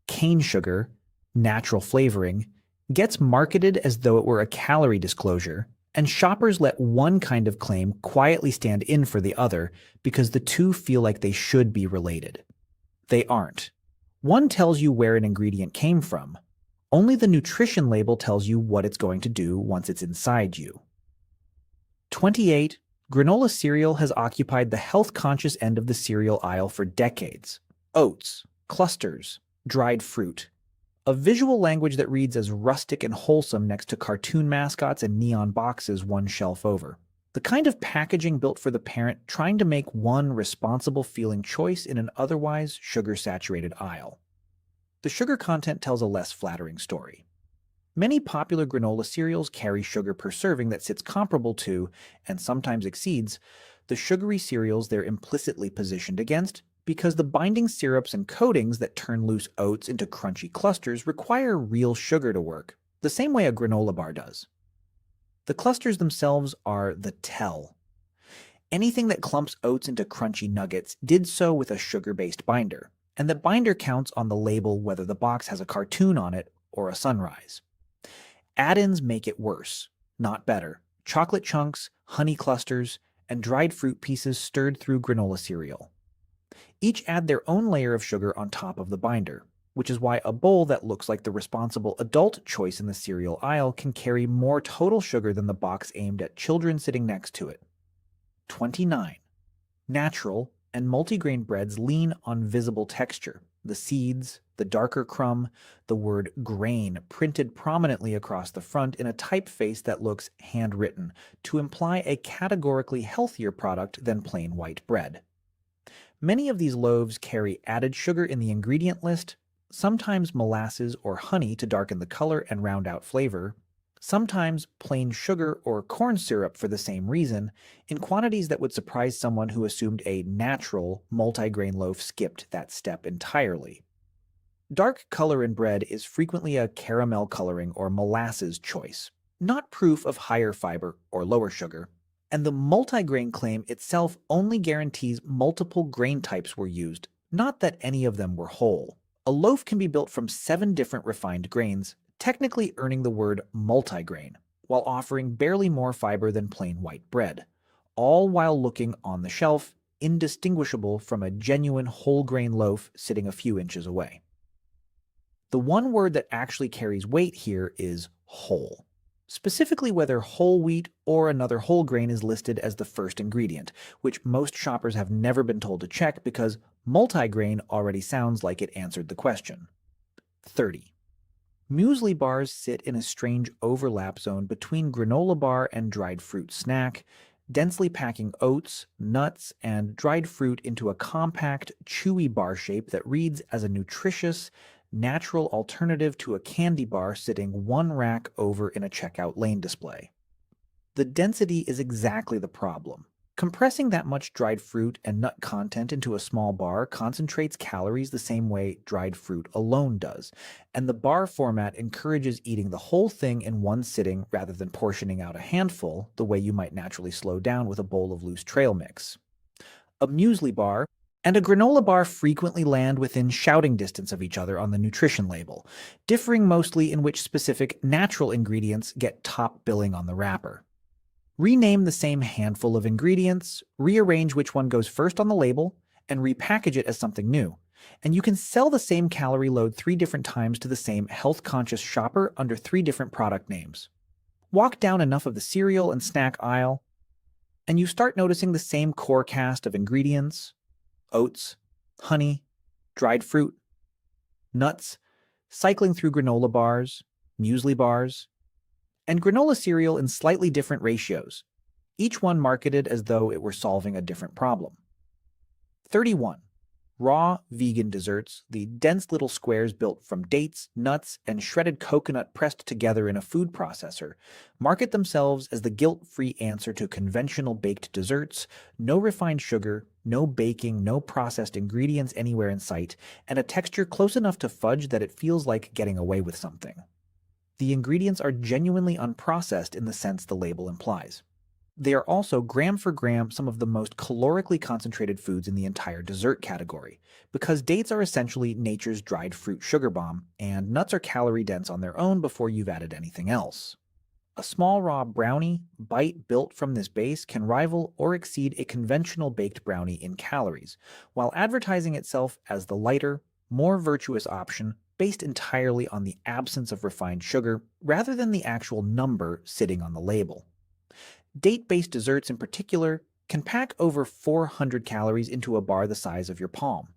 cane sugar, natural flavoring, gets marketed as though it were a calorie disclosure, and shoppers let one kind of claim quietly stand in for the other because the two feel like they should be related. They aren't. One tells you where an ingredient came from. Only the nutrition label tells you what it's going to do once it's inside you. 28. Granola cereal has occupied the health-conscious end of the cereal aisle for decades. Oats, clusters, dried fruit. A visual language that reads as rustic and wholesome next to cartoon mascots and neon boxes one shelf over. The kind of packaging built for the parent trying to make one responsible-feeling choice in an otherwise sugar-saturated aisle. The sugar content tells a less flattering story. Many popular granola cereals carry sugar per serving that sits comparable to, and sometimes exceeds, the sugary cereals they're implicitly positioned against because the binding syrups and coatings that turn loose oats into crunchy clusters require real sugar to work, the same way a granola bar does. The clusters themselves are the tell. Anything that clumps oats into crunchy nuggets did so with a sugar-based binder, and the binder counts on the label whether the box has a cartoon on it or a sunrise. Add-ins make it worse, not better. Chocolate chunks, honey clusters, and dried fruit pieces stirred through granola cereal. Each add their own layer of sugar on top of the binder, which is why a bowl that looks like the responsible adult choice in the cereal aisle can carry more total sugar than the box aimed at children sitting next to it. 29. Natural and multigrain breads lean on visible texture, the seeds, the darker crumb, the word grain printed prominently across the front in a typeface that looks handwritten to imply a categorically healthier product than plain white bread. Many of these loaves carry added sugar in the ingredient list, sometimes molasses or honey to darken the color and round out flavor, sometimes plain sugar or corn syrup for the same reason, in quantities that would surprise someone who assumed a natural multigrain loaf skipped that step entirely. Dark color in bread is frequently a caramel coloring or molasses choice, not proof of higher fiber or lower sugar, and the multigrain claim itself only guarantees multiple grain types were used, not that any of them were whole. A loaf can be built from 7 different refined grains, technically earning the word multigrain, while offering barely more fiber than plain white bread, all while looking on the shelf indistinguishable from a genuine whole grain loaf sitting a few inches away. The one word that actually carries weight here is whole. Specifically, whether whole wheat or another whole grain is listed as the first ingredient, which most shoppers have never been told to check because multigrain already sounds like it answered the question. 30. Muesli bars sit in a strange overlap zone between granola bar and dried fruit snack, densely packing oats, nuts, and dried fruit into a compact, chewy bar shape that reads as a nutritious, natural alternative to a candy bar sitting one rack over in a checkout lane display. The density is exactly the problem. Compressing that much dried fruit and nut content into a small bar concentrates calories the same way dried fruit alone does, and the bar format encourages eating the whole thing in one sitting rather than portioning out a handful the way you might naturally slow down with a bowl of loose trail mix. A muesli bar and a granola bar frequently land within shouting distance of each other on the nutrition label, differing mostly in which specific natural ingredients get top billing on the wrapper. Rename the same handful of ingredients, rearrange which one goes first on the label, and repackage it as something new. And you can sell the same calorie load 3 different times to the same health-conscious shopper under 3 different product names. Walk down enough of the cereal and snack aisle, and you start noticing the same core cast of ingredients: oats, honey, dried fruit, nuts, cycling through granola bars, muesli bars, and granola cereal in slightly different ratios, each one marketed as though it were solving a different problem. 31. Raw vegan desserts, the dense little squares built from dates, nuts, and shredded coconut pressed together in a food processor, market themselves as the guilt-free answer to conventional baked desserts: no refined sugar, no baking, no processed ingredients anywhere in sight, and a texture close enough to fudge that it feels like getting away with something. The ingredients are genuinely unprocessed in the sense the label implies. They are also gram for gram some of the most calorically concentrated foods in the entire dessert category, because dates are essentially nature's dried fruit sugar bomb, and nuts are calorie dense on their own before you've added anything else. A small raw brownie bite built from this base can rival or exceed a conventional baked brownie in calories, while advertising itself as the lighter, more virtuous option based entirely on the absence of refined sugar rather than the actual number sitting on the label. Date-based desserts in particular can pack over 400 calories into a bar the size of your palm,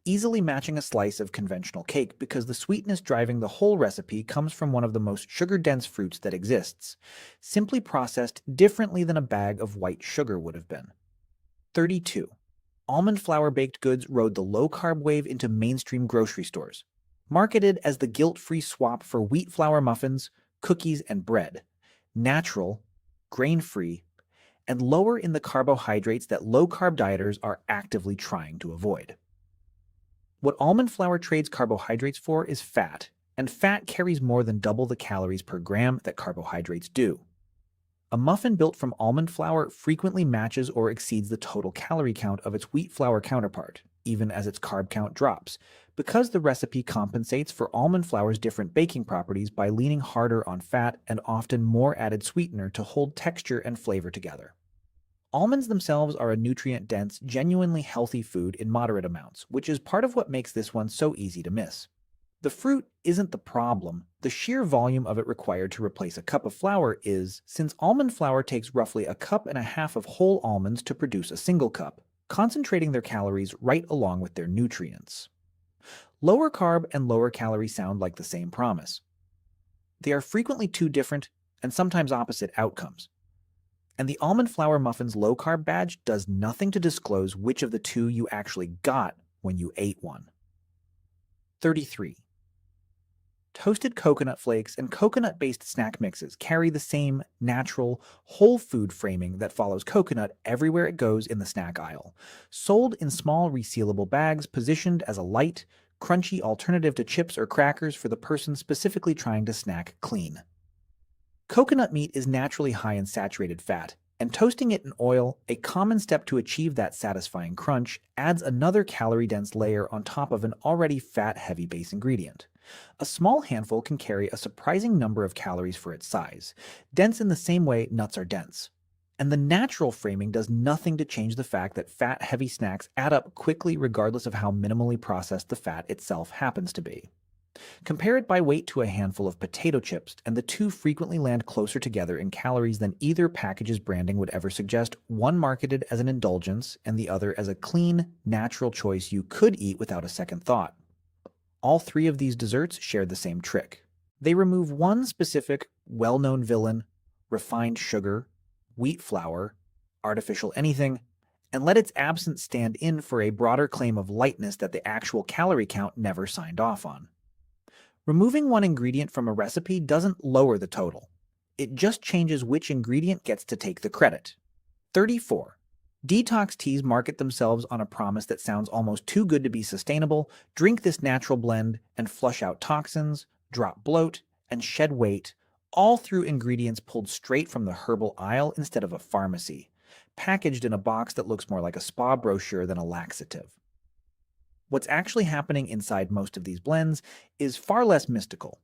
easily matching a slice of conventional cake because the sweetness driving the whole recipe comes from one of the most sugar-dense fruits that exists, simply processed differently than a bag of white sugar would have been. 32. Almond flour baked goods rode the low-carb wave into mainstream grocery stores, marketed as the guilt-free swap for wheat flour muffins, cookies, and bread. Natural, grain-free, and lower in the carbohydrates that low-carb dieters are actively trying to avoid. What almond flour trades carbohydrates for is fat, and fat carries more than double the calories per gram that carbohydrates do. A muffin built from almond flour frequently matches or exceeds the total calorie count of its wheat flour counterpart, even as its carb count drops, because the recipe compensates for almond flour's different baking properties by leaning harder on fat and often more added sweetener to hold texture and flavor together. Almonds themselves are a nutrient-dense, genuinely healthy food in moderate amounts, which is part of what makes this one so easy to miss. The fruit isn't the problem, the sheer volume of it required to replace a cup of flour is, since almond flour takes roughly a cup and a half of whole almonds to produce a single cup, concentrating their calories right along with their nutrients. Lower carb and lower calorie sound like the same promise. They are frequently two different, and sometimes opposite, outcomes. And the almond flour muffin's low-carb badge does nothing to disclose which of the two you actually got when you ate one. 33. Toasted coconut flakes and coconut-based snack mixes carry the same natural, whole food framing that follows coconut everywhere it goes in the snack aisle, sold in small resealable bags positioned as a light, crunchy alternative to chips or crackers for the person specifically trying to snack clean. Coconut meat is naturally high in saturated fat, and toasting it in oil, a common step to achieve that satisfying crunch, adds another calorie-dense layer on top of an already fat-heavy base ingredient. A small handful can carry a surprising number of calories for its size, dense in the same way nuts are dense. And the natural framing does nothing to change the fact that fat-heavy snacks add up quickly regardless of how minimally processed the fat itself happens to be. Compare it by weight to a handful of potato chips, and the two frequently land closer together in calories than either package's branding would ever suggest, one marketed as an indulgence and the other as a clean, natural choice you could eat without a second thought. All three of these desserts share the same trick. They remove one specific, well-known villain, refined sugar, wheat flour, artificial anything, and let its absence stand in for a broader claim of lightness that the actual calorie count never signed off on. Removing one ingredient from a recipe doesn't lower the total. It just changes which ingredient gets to take the credit. 34. Detox teas market themselves on a promise that sounds almost too good to be sustainable. Drink this natural blend and flush out toxins, drop bloat, and shed weight, all through ingredients pulled straight from the herbal aisle instead of a pharmacy, packaged in a box that looks more like a spa brochure than a laxative. What's actually happening inside most of these blends is far less mystical.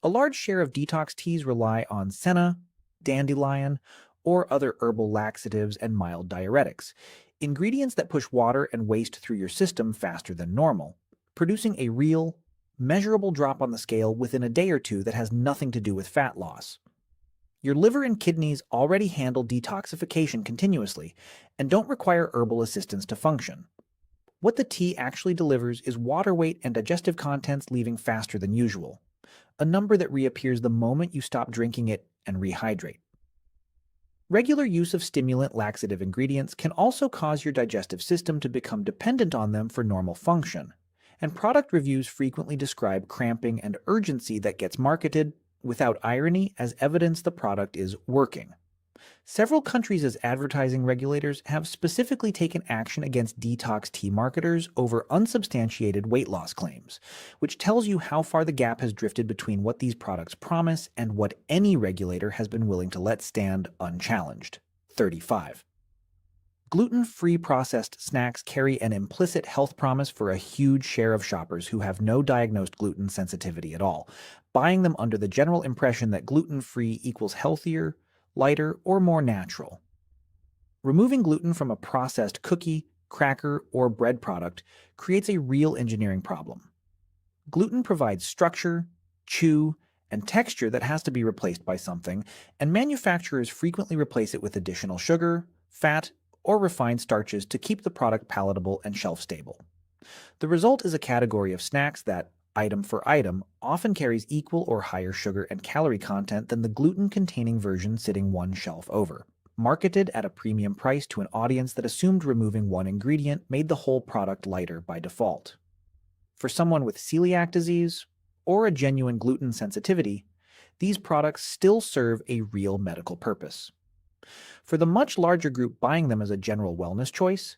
A large share of detox teas rely on senna, dandelion, or other herbal laxatives and mild diuretics, ingredients that push water and waste through your system faster than normal, producing a real, measurable drop on the scale within a day or two that has nothing to do with fat loss. Your liver and kidneys already handle detoxification continuously and don't require herbal assistance to function. What the tea actually delivers is water weight and digestive contents leaving faster than usual, a number that reappears the moment you stop drinking it and rehydrate. Regular use of stimulant laxative ingredients can also cause your digestive system to become dependent on them for normal function, and product reviews frequently describe cramping and urgency that gets marketed, without irony, as evidence the product is working. Several countries as advertising regulators have specifically taken action against detox tea marketers over unsubstantiated weight loss claims, which tells you how far the gap has drifted between what these products promise and what any regulator has been willing to let stand unchallenged. 35. Gluten-free processed snacks carry an implicit health promise for a huge share of shoppers who have no diagnosed gluten sensitivity at all, buying them under the general impression that gluten-free equals healthier, lighter, or more natural. Removing gluten from a processed cookie, cracker, or bread product creates a real engineering problem. Gluten provides structure, chew, and texture that has to be replaced by something, and manufacturers frequently replace it with additional sugar, fat, or refined starches to keep the product palatable and shelf-stable. The result is a category of snacks that, item for item, often carries equal or higher sugar and calorie content than the gluten-containing version sitting one shelf over, marketed at a premium price to an audience that assumed removing one ingredient made the whole product lighter by default. For someone with celiac disease, or a genuine gluten sensitivity, these products still serve a real medical purpose. For the much larger group buying them as a general wellness choice,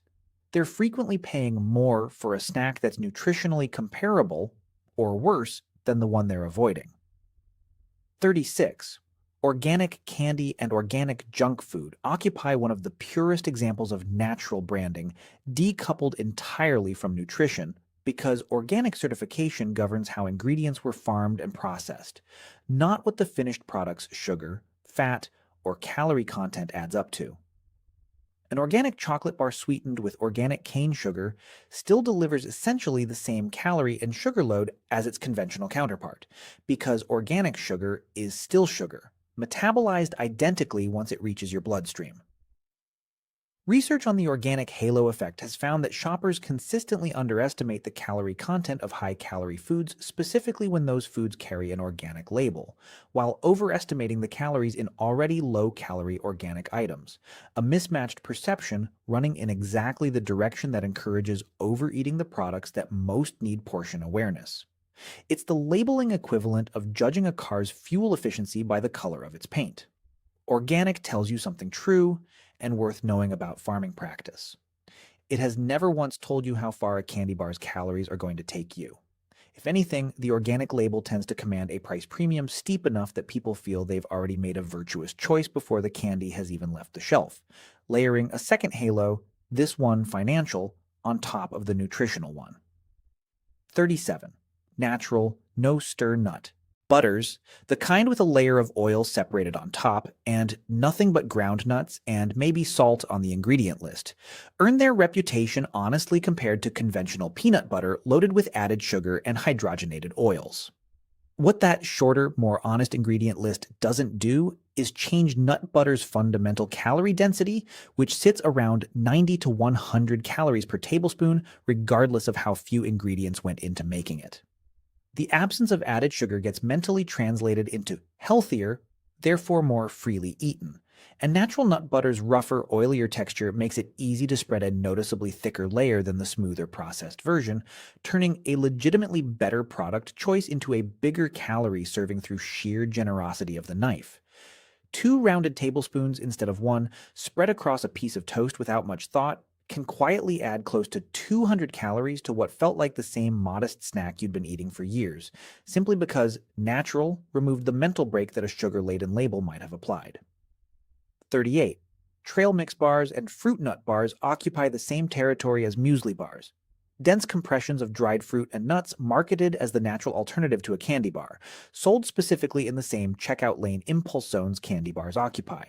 they're frequently paying more for a snack that's nutritionally comparable or worse than the one they're avoiding. 36. Organic candy and organic junk food occupy one of the purest examples of natural branding, decoupled entirely from nutrition, because organic certification governs how ingredients were farmed and processed, not what the finished product's sugar, fat, or calorie content adds up to. An organic chocolate bar sweetened with organic cane sugar still delivers essentially the same calorie and sugar load as its conventional counterpart, because organic sugar is still sugar, metabolized identically once it reaches your bloodstream. Research on the organic halo effect has found that shoppers consistently underestimate the calorie content of high-calorie foods, specifically when those foods carry an organic label, while overestimating the calories in already low-calorie organic items, a mismatched perception running in exactly the direction that encourages overeating the products that most need portion awareness. It's the labeling equivalent of judging a car's fuel efficiency by the color of its paint. Organic tells you something true and worth knowing about farming practice. It has never once told you how far a candy bar's calories are going to take you. If anything, the organic label tends to command a price premium steep enough that people feel they've already made a virtuous choice before the candy has even left the shelf, layering a second halo, this one financial, on top of the nutritional one. 37. Natural, no stir nut. Butters, the kind with a layer of oil separated on top, and nothing but ground nuts and maybe salt on the ingredient list, earn their reputation honestly compared to conventional peanut butter loaded with added sugar and hydrogenated oils. What that shorter, more honest ingredient list doesn't do is change nut butter's fundamental calorie density, which sits around 90 to 100 calories per tablespoon, regardless of how few ingredients went into making it. The absence of added sugar gets mentally translated into healthier, therefore more freely eaten. And natural nut butter's rougher, oilier texture makes it easy to spread a noticeably thicker layer than the smoother processed version, turning a legitimately better product choice into a bigger calorie serving through sheer generosity of the knife. Two rounded tablespoons instead of one, spread across a piece of toast without much thought, can quietly add close to 200 calories to what felt like the same modest snack you'd been eating for years, simply because natural removed the mental break that a sugar-laden label might have applied. 38. Trail mix bars and fruit nut bars occupy the same territory as muesli bars. Dense compressions of dried fruit and nuts marketed as the natural alternative to a candy bar, sold specifically in the same checkout lane impulse zones candy bars occupy.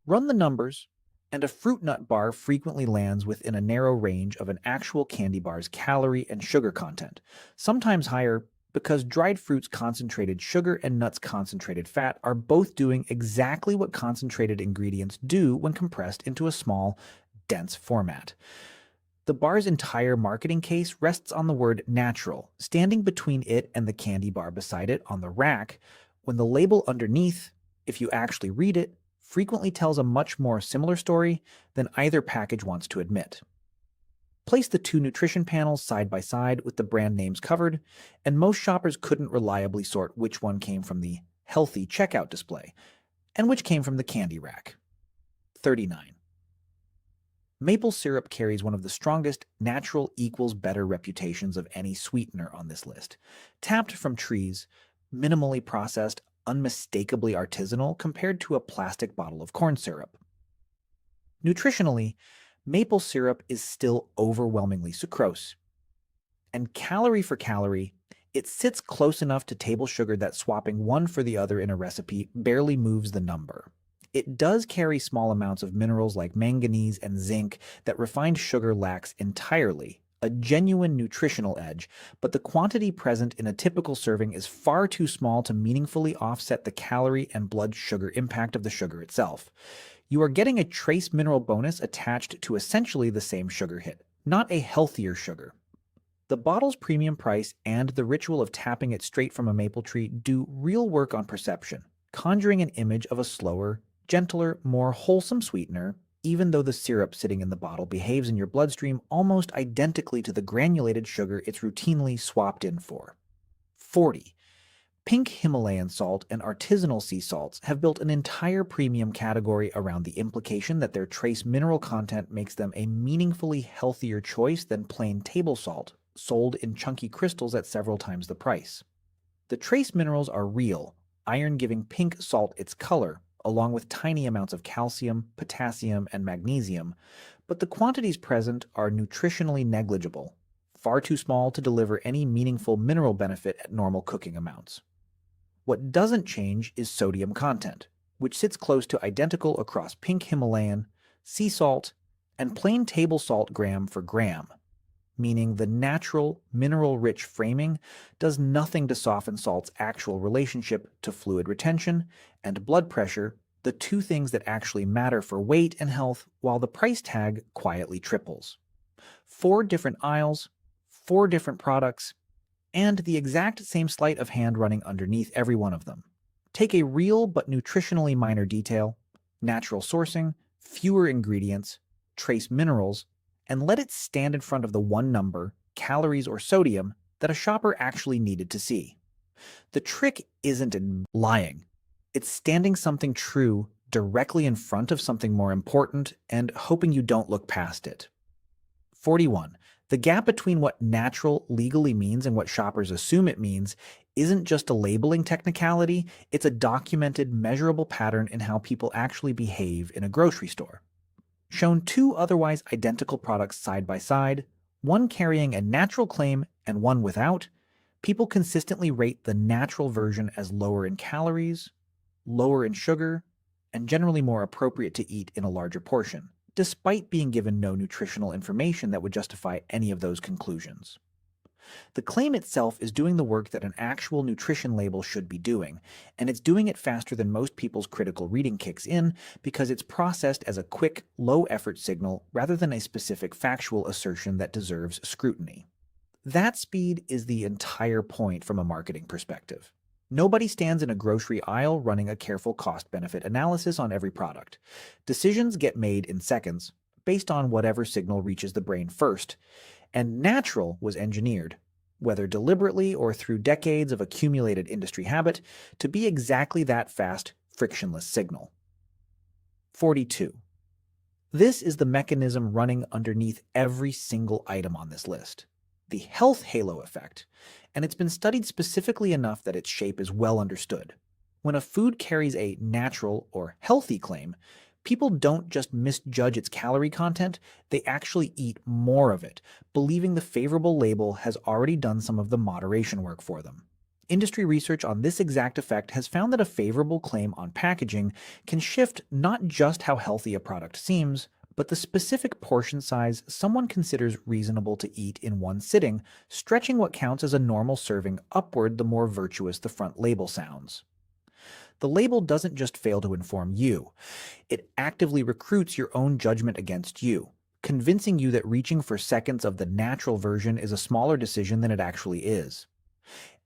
Run the numbers, and a fruit nut bar frequently lands within a narrow range of an actual candy bar's calorie and sugar content, sometimes higher because dried fruit's concentrated sugar and nuts' concentrated fat are both doing exactly what concentrated ingredients do when compressed into a small, dense format. The bar's entire marketing case rests on the word natural, standing between it and the candy bar beside it on the rack, when the label underneath, if you actually read it, frequently tells a much more similar story than either package wants to admit. Place the two nutrition panels side by side with the brand names covered, and most shoppers couldn't reliably sort which one came from the healthy checkout display and which came from the candy rack. 39. Maple syrup carries one of the strongest natural equals better reputations of any sweetener on this list. Tapped from trees, minimally processed, unmistakably artisanal compared to a plastic bottle of corn syrup. Nutritionally, maple syrup is still overwhelmingly sucrose. And calorie for calorie, it sits close enough to table sugar that swapping one for the other in a recipe barely moves the number. It does carry small amounts of minerals like manganese and zinc that refined sugar lacks entirely, a genuine nutritional edge, but the quantity present in a typical serving is far too small to meaningfully offset the calorie and blood sugar impact of the sugar itself. You are getting a trace mineral bonus attached to essentially the same sugar hit, not a healthier sugar. The bottle's premium price and the ritual of tapping it straight from a maple tree do real work on perception, conjuring an image of a slower, gentler, more wholesome sweetener, even though the syrup sitting in the bottle behaves in your bloodstream almost identically to the granulated sugar it's routinely swapped in for. 40. Pink Himalayan salt and artisanal sea salts have built an entire premium category around the implication that their trace mineral content makes them a meaningfully healthier choice than plain table salt, sold in chunky crystals at several times the price. The trace minerals are real, iron giving pink salt its color, along with tiny amounts of calcium, potassium, and magnesium, but the quantities present are nutritionally negligible, far too small to deliver any meaningful mineral benefit at normal cooking amounts. What doesn't change is sodium content, which sits close to identical across pink Himalayan, sea salt, and plain table salt gram for gram, meaning the natural, mineral-rich framing does nothing to soften salt's actual relationship to fluid retention and blood pressure the two things that actually matter for weight and health, while the price tag quietly triples. 4 different aisles, 4 different products, and the exact same sleight of hand running underneath every one of them. Take a real but nutritionally minor detail, natural sourcing, fewer ingredients, trace minerals, and let it stand in front of the one number, calories or sodium, that a shopper actually needed to see. The trick isn't in lying. It's standing something true directly in front of something more important and hoping you don't look past it. 41. The gap between what natural legally means and what shoppers assume it means isn't just a labeling technicality, it's a documented, measurable pattern in how people actually behave in a grocery store. Shown 2 otherwise identical products side by side, one carrying a natural claim and one without, people consistently rate the natural version as lower in calories, lower in sugar, and generally more appropriate to eat in a larger portion, despite being given no nutritional information that would justify any of those conclusions. The claim itself is doing the work that an actual nutrition label should be doing, and it's doing it faster than most people's critical reading kicks in because it's processed as a quick, low-effort signal rather than a specific factual assertion that deserves scrutiny. That speed is the entire point from a marketing perspective. Nobody stands in a grocery aisle running a careful cost-benefit analysis on every product. Decisions get made in seconds, based on whatever signal reaches the brain first, and natural was engineered, whether deliberately or through decades of accumulated industry habit, to be exactly that fast, frictionless signal. 42. This is the mechanism running underneath every single item on this list. The health halo effect, and it's been studied specifically enough that its shape is well understood. When a food carries a natural or healthy claim, people don't just misjudge its calorie content, they actually eat more of it, believing the favorable label has already done some of the moderation work for them. Industry research on this exact effect has found that a favorable claim on packaging can shift not just how healthy a product seems, but the specific portion size someone considers reasonable to eat in one sitting, stretching what counts as a normal serving upward the more virtuous the front label sounds. The label doesn't just fail to inform you, it actively recruits your own judgment against you, convincing you that reaching for seconds of the natural version is a smaller decision than it actually is.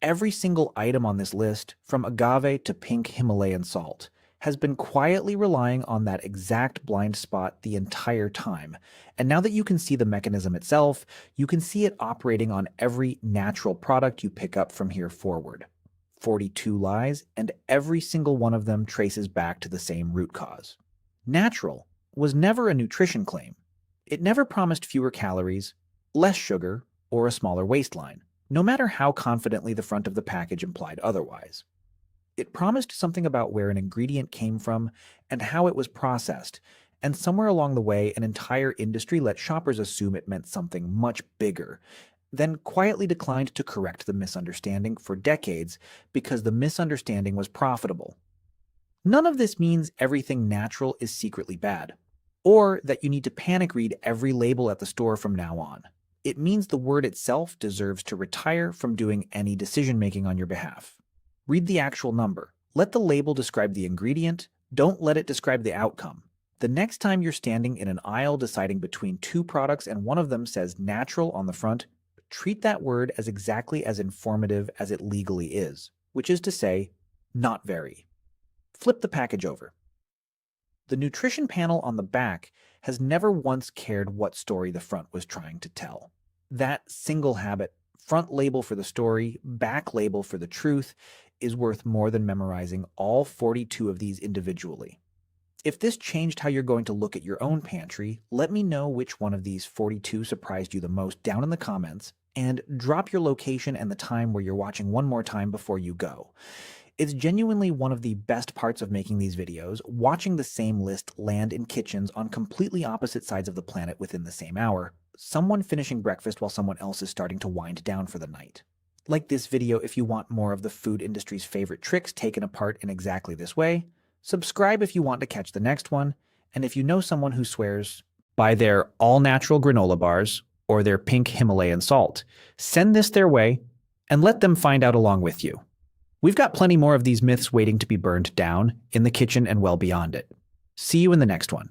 Every single item on this list, from agave to pink Himalayan salt, has been quietly relying on that exact blind spot the entire time. And now that you can see the mechanism itself, you can see it operating on every natural product you pick up from here forward. 42 lies, and every single one of them traces back to the same root cause. Natural was never a nutrition claim. It never promised fewer calories, less sugar, or a smaller waistline, no matter how confidently the front of the package implied otherwise. It promised something about where an ingredient came from and how it was processed, and somewhere along the way, an entire industry let shoppers assume it meant something much bigger, then quietly declined to correct the misunderstanding for decades because the misunderstanding was profitable. None of this means everything natural is secretly bad, or that you need to panic read every label at the store from now on. It means the word itself deserves to retire from doing any decision-making on your behalf. Read the actual number. Let the label describe the ingredient. Don't let it describe the outcome. The next time you're standing in an aisle deciding between 2 products and one of them says natural on the front, treat that word as exactly as informative as it legally is, which is to say, not very. Flip the package over. The nutrition panel on the back has never once cared what story the front was trying to tell. That single habit, front label for the story, back label for the truth, is worth more than memorizing all 42 of these individually. If this changed how you're going to look at your own pantry, let me know which one of these 42 surprised you the most down in the comments, and drop your location and the time where you're watching one more time before you go. It's genuinely one of the best parts of making these videos, watching the same list land in kitchens on completely opposite sides of the planet within the same hour, someone finishing breakfast while someone else is starting to wind down for the night. Like this video if you want more of the food industry's favorite tricks taken apart in exactly this way. Subscribe if you want to catch the next one, and if you know someone who swears by their all-natural granola bars or their pink Himalayan salt, send this their way and let them find out along with you. We've got plenty more of these myths waiting to be burned down in the kitchen and well beyond it. See you in the next one.